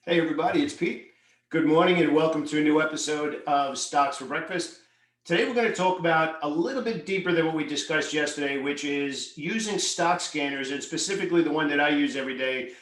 Hey, everybody, it's Pete. Good morning and welcome to a new episode of Stocks for Breakfast. Today, we're going to talk about a little bit deeper than what we discussed yesterday, which is using stock scanners, and specifically the one that I use every day,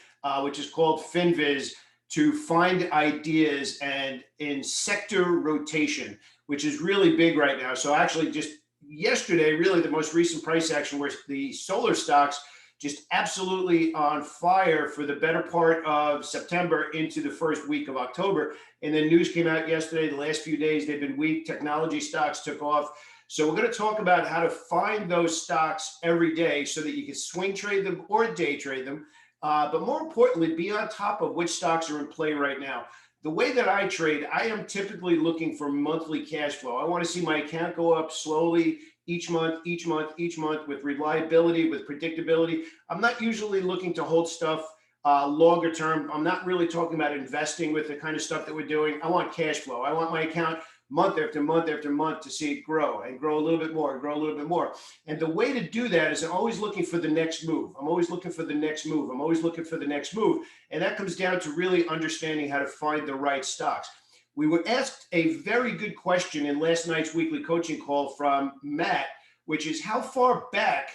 which is called FinViz, to find ideas and in sector rotation, which is really big right now. So, actually, just yesterday, really the most recent price action where the solar stocks just absolutely on fire for the better part of September into the first week of October. And then news came out yesterday. The last few days, they've been weak. Technology stocks took off. So we're going to talk about how to find those stocks every day so that you can swing trade them or day trade them. But more importantly, be on top of which stocks are in play right now. The way that I trade, I am typically looking for monthly cash flow. I want to see my account go up slowly each month, each month, each month with reliability, with predictability. I'm not usually looking to hold stuff longer term. I'm not really talking about investing with the kind of stuff that we're doing. I want cash flow. I want my account month after month after month to see it grow and grow a little bit more, grow a little bit more. And the way to do that is I'm always looking for the next move. I'm always looking for the next move. I'm always looking for the next move. And that comes down to really understanding how to find the right stocks. We were asked a very good question in last night's weekly coaching call from Matt, which is how far back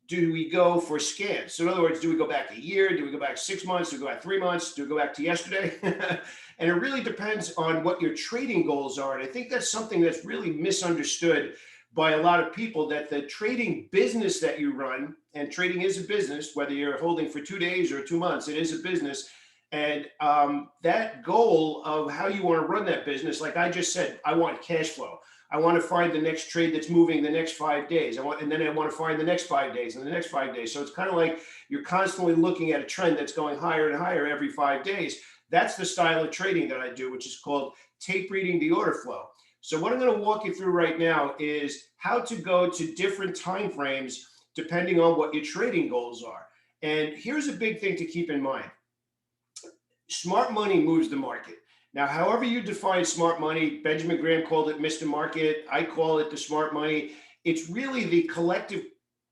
do we go for scans? So in other words, do we go back a year? Do we go back 6 months? Do we go back 3 months? Do we go back to yesterday? And it really depends on what your trading goals are. And I think that's something that's really misunderstood by a lot of people, that the trading business that you run, and trading is a business, whether you're holding for 2 days or 2 months, it is a business. And that goal of how you want to run that business, like I just said, I want cash flow. I want to find the next trade that's moving the next 5 days. And then I want to find the next 5 days and the next 5 days. So it's kind of like you're constantly looking at a trend that's going higher and higher every 5 days. That's the style of trading that I do, which is called tape reading the order flow. So what I'm going to walk you through right now is how to go to different time frames depending on what your trading goals are. And here's a big thing to keep in mind. Smart money moves the market. Now, however you define smart money, Benjamin Graham called it Mr. Market. I call it the smart money. It's really the collective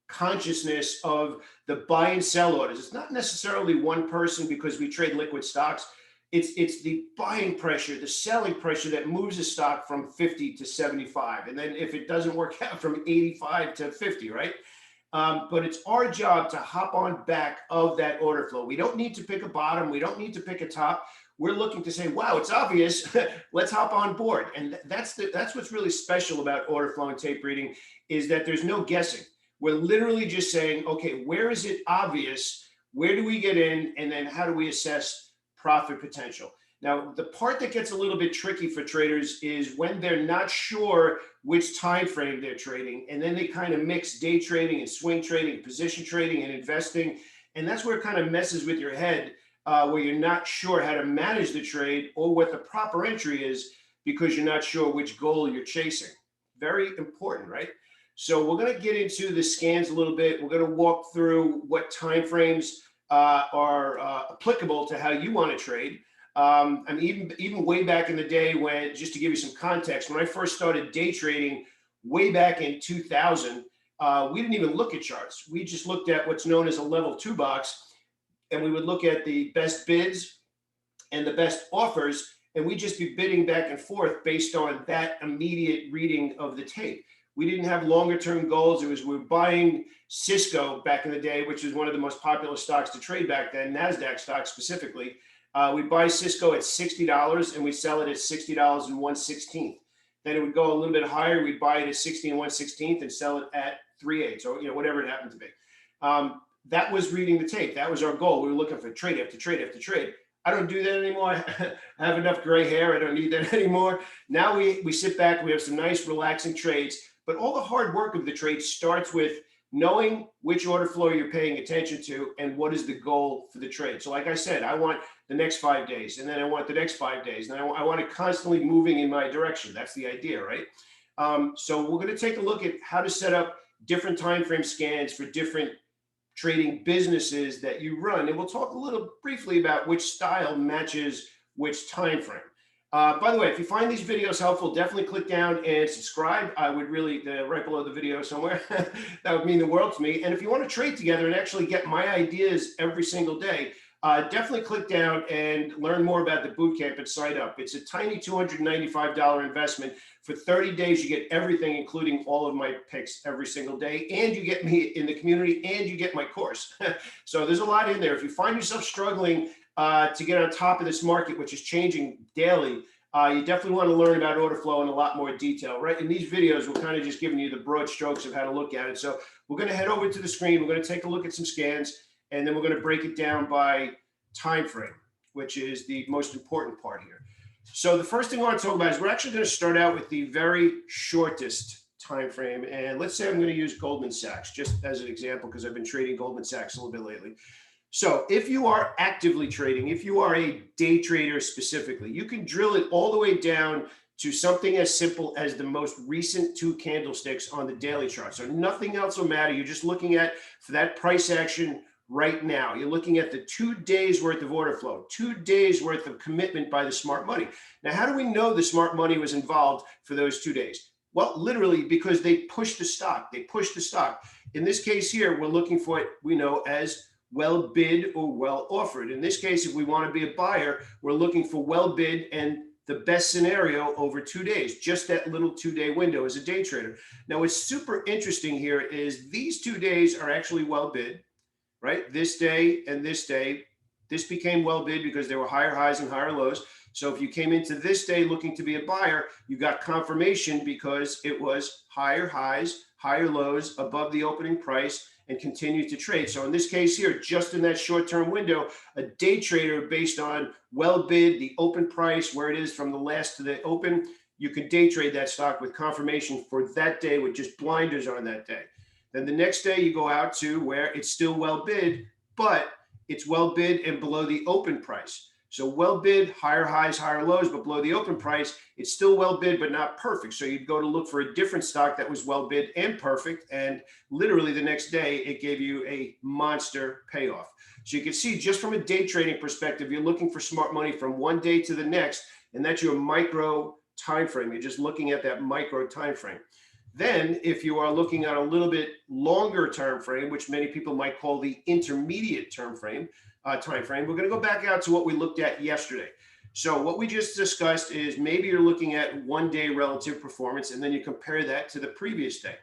consciousness of the buy and sell orders. It's not necessarily one person because we trade liquid stocks. It's the buying pressure, the selling pressure that moves a stock from 50 to 75. And then if it doesn't work out, from 85 to 50, right? But it's our job to hop on back of that order flow. We don't need to pick a bottom. We don't need to pick a top. We're looking to say, wow, it's obvious. Let's hop on board. And that's what's really special about order flow and tape reading, is that there's no guessing. We're literally just saying, okay, where is it obvious? Where do we get in? And then how do we assess profit potential? Now, the part that gets a little bit tricky for traders is when they're not sure which time frame they're trading, and then they kind of mix day trading and swing trading, position trading and investing, and that's where it kind of messes with your head, where you're not sure how to manage the trade or what the proper entry is because you're not sure which goal you're chasing. Very important, right? So we're going to get into the scans a little bit. We're going to walk through what time frames are applicable to how you want to trade. And even way back in the day, when, just to give you some context, when I first started day trading way back in 2000, we didn't even look at charts. We just looked at what's known as a level two box, and we would look at the best bids and the best offers, and we'd just be bidding back and forth based on that immediate reading of the tape. We didn't have longer term goals. We were buying Cisco back in the day, which was one of the most popular stocks to trade back then, NASDAQ stocks specifically. We buy Cisco at $60 and we sell it at $60 and 1/16. Then it would go a little bit higher. We'd buy it at 60 and 1/16 and sell it at 3/8, or whatever it happened to be. That was reading the tape. That was our goal. We were looking for trade after trade after trade. I don't do that anymore. I have enough gray hair. I don't need that anymore. Now we sit back. We have some nice relaxing trades. But all the hard work of the trade starts with knowing which order flow you're paying attention to and what is the goal for the trade. So like I said, I want the next 5 days, and then I want the next 5 days, and I want it constantly moving in my direction. That's the idea, right? So we're going to take a look at how to set up different time frame scans for different trading businesses that you run, and we'll talk a little briefly about which style matches which time frame. By the way, if you find these videos helpful, definitely click down and subscribe. I would really, right below the video somewhere, that would mean the world to me. And if you want to trade together and actually get my ideas every single day, definitely click down and learn more about the boot camp and sign up. It's a tiny $295 investment. For 30 days, you get everything, including all of my picks every single day, and you get me in the community, and you get my course. So there's a lot in there. If you find yourself struggling to get on top of this market, which is changing daily, you definitely want to learn about order flow in a lot more detail, right? In these videos, we're kind of just giving you the broad strokes of how to look at it. So we're going to head over to the screen. We're going to take a look at some scans, and then we're going to break it down by time frame, which is the most important part here. So the first thing I want to talk about is we're actually going to start out with the very shortest time frame. And let's say I'm going to use Goldman Sachs just as an example, because I've been trading Goldman Sachs a little bit lately. So if you are actively trading, if you are a day trader specifically, you can drill it all the way down to something as simple as the most recent 2 candlesticks on the daily chart. So nothing else will matter. You're just looking at, for that price action right now, you're looking at the 2 days worth of order flow, 2 days worth of commitment by the smart money. Now, how do we know the smart money was involved for those 2 days? Well, literally because they pushed the stock. They pushed the stock. In this case here, we're looking for it, we know, as well bid or well offered. In this case, if we want to be a buyer, we're looking for well bid and the best scenario over 2 days, just that little 2-day window as a day trader. Now, what's super interesting here is these 2 days are actually well bid, right? This day and this day, this became well bid because there were higher highs and higher lows. So if you came into this day looking to be a buyer, you got confirmation because it was higher highs, higher lows above the opening price, and continue to trade. So in this case here, just in that short-term window, a day trader based on well bid, the open price, where it is from the last to the open, you can day trade that stock with confirmation for that day with just blinders on that day. Then the next day you go out to where it's still well bid, but it's well bid and below the open price. So well bid, higher highs, higher lows, but below the open price, it's still well bid, but not perfect. So you'd go to look for a different stock that was well bid and perfect. And literally the next day, it gave you a monster payoff. So you can see just from a day trading perspective, you're looking for smart money from one day to the next, and that's your micro time frame. You're just looking at that micro time frame. Then if you are looking at a little bit longer time frame, which many people might call the intermediate time frame, we're going to go back out to what we looked at yesterday. So what we just discussed is maybe you're looking at 1 day relative performance, and then you compare that to the previous day.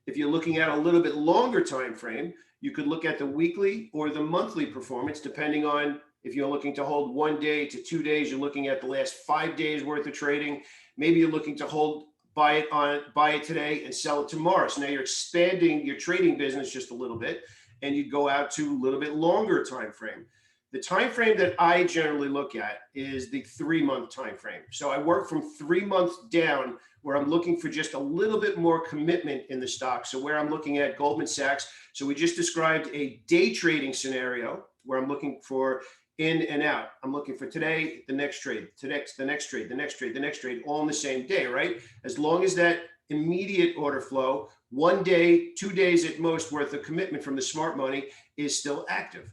If you're looking at a little bit longer time frame, you could look at the weekly or the monthly performance, depending on if you're looking to hold 1 day to 2 days. You're looking at the last 5 days worth of trading. Maybe you're looking to buy it today and sell it tomorrow. So now you're expanding your trading business just a little bit, and you go out to a little bit longer time frame. The time frame that I generally look at is the 3-month time frame. So I work from 3 months down, where I'm looking for just a little bit more commitment in the stock. So where I'm looking at Goldman Sachs. So we just described a day trading scenario where I'm looking for in and out. I'm looking for today, the next trade, the next trade, the next trade, the next trade, all in the same day, right? As long as that immediate order flow, 1 day, 2 days at most worth of commitment from the smart money is still active.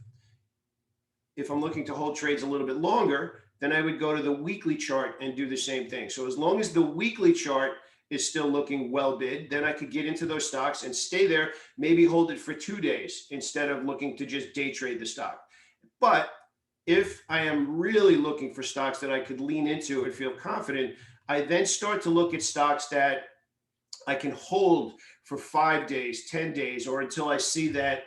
If I'm looking to hold trades a little bit longer, then I would go to the weekly chart and do the same thing. So as long as the weekly chart is still looking well bid, then I could get into those stocks and stay there, maybe hold it for 2 days instead of looking to just day trade the stock. But if I am really looking for stocks that I could lean into and feel confident, I then start to look at stocks that I can hold for 5 days, 10 days, or until I see that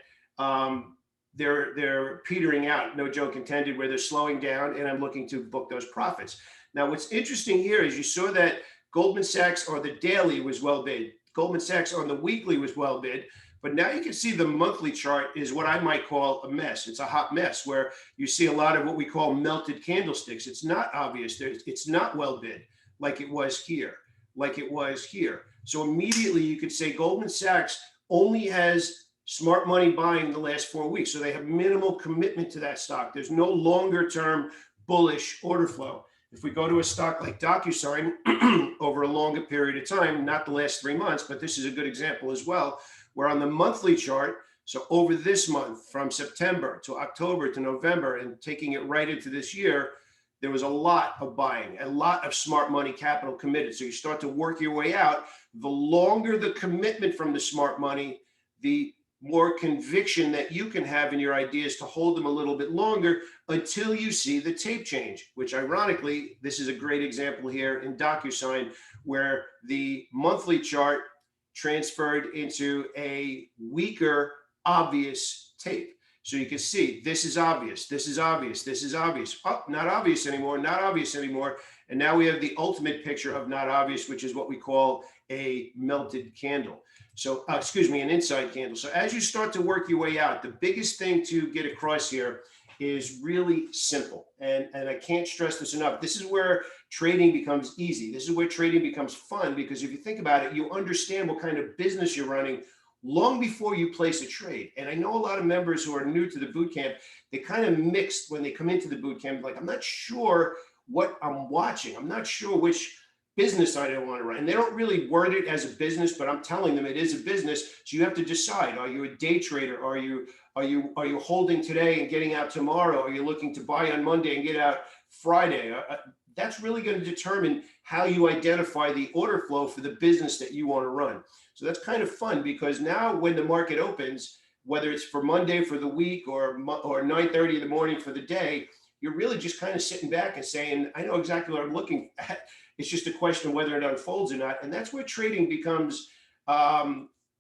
they're petering out, no joke intended, where they're slowing down, and I'm looking to book those profits. Now, what's interesting here is you saw that Goldman Sachs on the daily was well bid. Goldman Sachs on the weekly was well bid. But now you can see the monthly chart is what I might call a mess. It's a hot mess where you see a lot of what we call melted candlesticks. It's not obvious. It's not well bid like it was here, like it was here. So immediately you could say Goldman Sachs only has smart money buying the last 4 weeks. So they have minimal commitment to that stock. There's no longer term bullish order flow. If we go to a stock like DocuSign over a longer period of time, not the last 3 months, but this is a good example as well, where on the monthly chart, so over this month from September to October to November and taking it right into this year, there was a lot of buying, a lot of smart money capital committed. So you start to work your way out. The longer the commitment from the smart money, the more conviction that you can have in your ideas to hold them a little bit longer until you see the tape change, which ironically, this is a great example here in DocuSign where the monthly chart transferred into a weaker, obvious tape. So you can see this is obvious, this is obvious, this is obvious. Oh, not obvious anymore, not obvious anymore. And now we have the ultimate picture of not obvious, which is what we call a melted candle. So, excuse me, an inside candle. So as you start to work your way out, the biggest thing to get across here is really simple. And I can't stress this enough. This is where trading becomes easy. This is where trading becomes fun, because if you think about it, you understand what kind of business you're running long before you place a trade. And I know a lot of members who are new to the boot camp, they kind of mixed when they come into the boot camp, like, I'm not sure what I'm watching. I'm not sure which business I don't want to run. And they don't really word it as a business, but I'm telling them it is a business. So you have to decide, are you a day trader? Are you holding today and getting out tomorrow? Are you looking to buy on Monday and get out Friday? That's really going to determine how you identify the order flow for the business that you want to run. So that's kind of fun, because now when the market opens, whether it's for Monday for the week or 9:30 in the morning for the day, you're really just kind of sitting back and saying, I know exactly what I'm looking at. It's just a question of whether it unfolds or not. And that's where trading becomes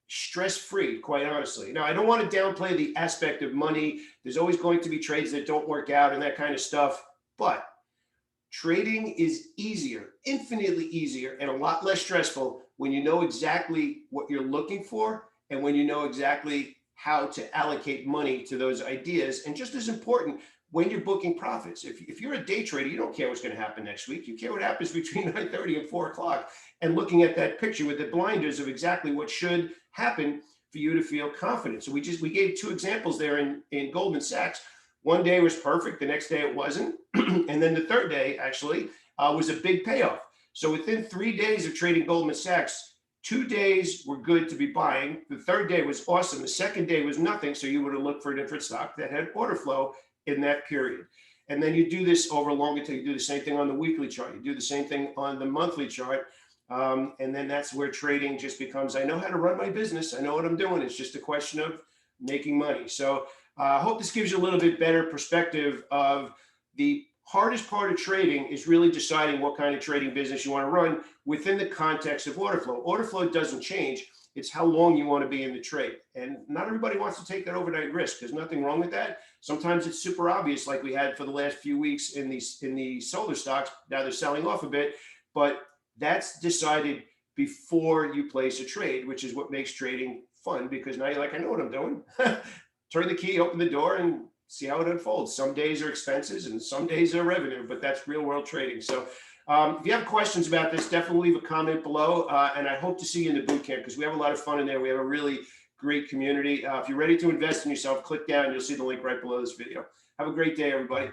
stress-free, quite honestly. Now, I don't want to downplay the aspect of money. There's always going to be trades that don't work out and that kind of stuff. But trading is easier, infinitely easier, and a lot less stressful when you know exactly what you're looking for and when you know exactly how to allocate money to those ideas. And just as important, when you're booking profits. If you're a day trader, you don't care what's going to happen next week. You care what happens between 9:30 and 4 o'clock, and looking at that picture with the blinders of exactly what should happen for you to feel confident. So we gave two examples there in Goldman Sachs. One day was perfect, the next day it wasn't. And then the third day actually was a big payoff. So within 3 days of trading Goldman Sachs, 2 days were good to be buying. The third day was awesome. The second day was nothing. So you would have looked for a different stock that had order flow in that period. And then you do this over a longer time. You do the same thing on the weekly chart. You do the same thing on the monthly chart. And then that's where trading just becomes, I know how to run my business. I know what I'm doing. It's just a question of making money. So I hope this gives you a little bit better perspective of the hardest part of trading is really deciding what kind of trading business you want to run within the context of order flow. Order flow doesn't change. It's how long you want to be in the trade. And not everybody wants to take that overnight risk. There's nothing wrong with that. Sometimes it's super obvious, like we had for the last few weeks in the solar stocks. Now they're selling off a bit, but that's decided before you place a trade, which is what makes trading fun, because now you're like, I know what I'm doing. Turn the key, open the door, and see how it unfolds. Some days are expenses and some days are revenue, but that's real world trading. So if you have questions about this, definitely leave a comment below. And I hope to see you in the boot camp, because we have a lot of fun in there. We have a really great community. If you're ready to invest in yourself, click down. You'll see the link right below this video. Have a great day, everybody.